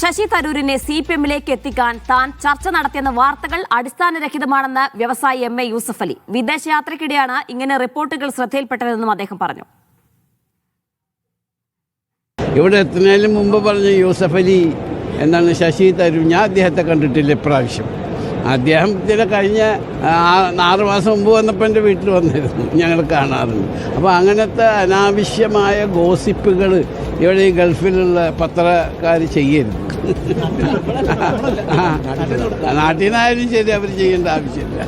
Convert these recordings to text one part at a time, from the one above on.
ശശി തരൂരിനെ CPM-ലേക്ക് എത്തിക്കാൻ താൻ ചർച്ച നടത്തിയെന്ന വാർത്തകൾ അടിസ്ഥാനരഹിതമാണെന്ന് വ്യവസായി MA യൂസഫ് അലി. വിദേശയാത്രയ്ക്കിടെയാണ് ഇങ്ങനെ റിപ്പോർട്ടുകൾ ശ്രദ്ധയിൽപ്പെട്ടതെന്നും അദ്ദേഹം പറഞ്ഞു. ഇവിടെ എത്തുന്നതിന് മുമ്പ് പറഞ്ഞ യൂസഫ് അലി എന്നാണ് ശശി തരൂർ. ഞാൻ അദ്ദേഹത്തെ കണ്ടിട്ടില്ല ഇപ്രാവശ്യം. അദ്ദേഹത്തിന് കഴിഞ്ഞ 6 മാസം മുമ്പ് വന്നപ്പോൾ എൻ്റെ വീട്ടിൽ വന്നിരുന്നു, ഞങ്ങൾ കാണാറുണ്ട്. അപ്പോൾ അങ്ങനത്തെ അനാവശ്യമായ ഗോസിപ്പുകൾ ഇവിടെ ഈ ഗൾഫിലുള്ള പത്രക്കാർ ചെയ്യരുത്. നാട്ടിൽ നിന്നായാലും ശരി, അവർ ചെയ്യേണ്ട ആവശ്യമില്ല.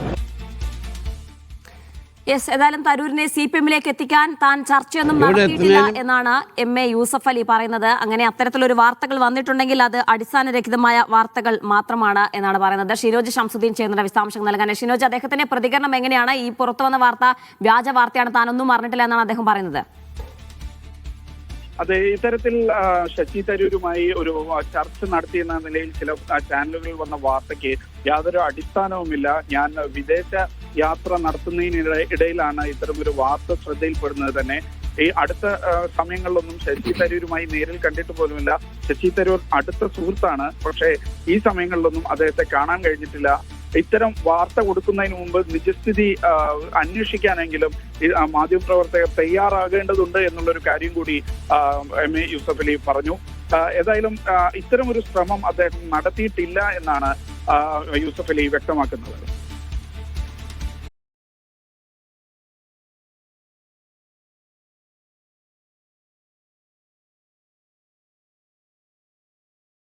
ഏതായാലും തരൂരിനെ CPM-ലേക്ക് എത്തിക്കാൻ താൻ ചർച്ചയൊന്നും നടത്തിയിട്ടില്ല എന്നാണ് MA യൂസഫ് അലി പറയുന്നത്. അങ്ങനെ അത്തരത്തിലൊരു വാർത്തകൾ വന്നിട്ടുണ്ടെങ്കിൽ അത് അടിസ്ഥാനരഹിതമായ വാർത്തകൾ മാത്രമാണ് എന്നാണ് പറയുന്നത്. ഷിനോജ് ഷംസുദ്ദീൻ ചേർന്ന വിശദാംശങ്ങൾ നൽകാൻ. ഷിനോജ്, അദ്ദേഹത്തിന്റെ പ്രതികരണം എങ്ങനെയാണ്? ഈ പുറത്തു വന്ന വാർത്ത വ്യാജ വാർത്തയാണ്, താനൊന്നും അറിഞ്ഞിട്ടില്ല എന്നാണ് അദ്ദേഹം പറയുന്നത്. അതെ, ഇത്തരത്തിൽ ശശി തരൂരുമായി ഒരു ചർച്ച നടത്തിയെന്ന നിലയിൽ ചില ചാനലുകളിൽ വന്ന വാർത്തയ്ക്ക് യാതൊരു അടിസ്ഥാനവുമില്ല. ഞാൻ വിദേശ യാത്ര നടത്തുന്നതിനിടയിലാണ് ഇത്തരമൊരു വാർത്ത ശ്രദ്ധയിൽപ്പെടുന്നത് തന്നെ. ഈ അടുത്ത സമയങ്ങളിലൊന്നും ശശി തരൂരുമായി നേരിൽ കണ്ടിട്ട് പോലുമില്ല. ശശി തരൂർ അടുത്ത സുഹൃത്താണ്, പക്ഷേ ഈ സമയങ്ങളിലൊന്നും അദ്ദേഹത്തെ കാണാൻ കഴിഞ്ഞിട്ടില്ല. ഇത്തരം വാർത്ത കൊടുക്കുന്നതിന് മുമ്പ് നിജസ്ഥിതി അന്വേഷിക്കാനെങ്കിലും മാധ്യമപ്രവർത്തകർ തയ്യാറാകേണ്ടതുണ്ട് എന്നുള്ളൊരു കാര്യം കൂടി MA യൂസഫ് അലി പറഞ്ഞു. ഏതായാലും ഇത്തരമൊരു ശ്രമം അദ്ദേഹം നടത്തിയിട്ടില്ല എന്നാണ് യൂസഫ് അലി വ്യക്തമാക്കുന്നത്.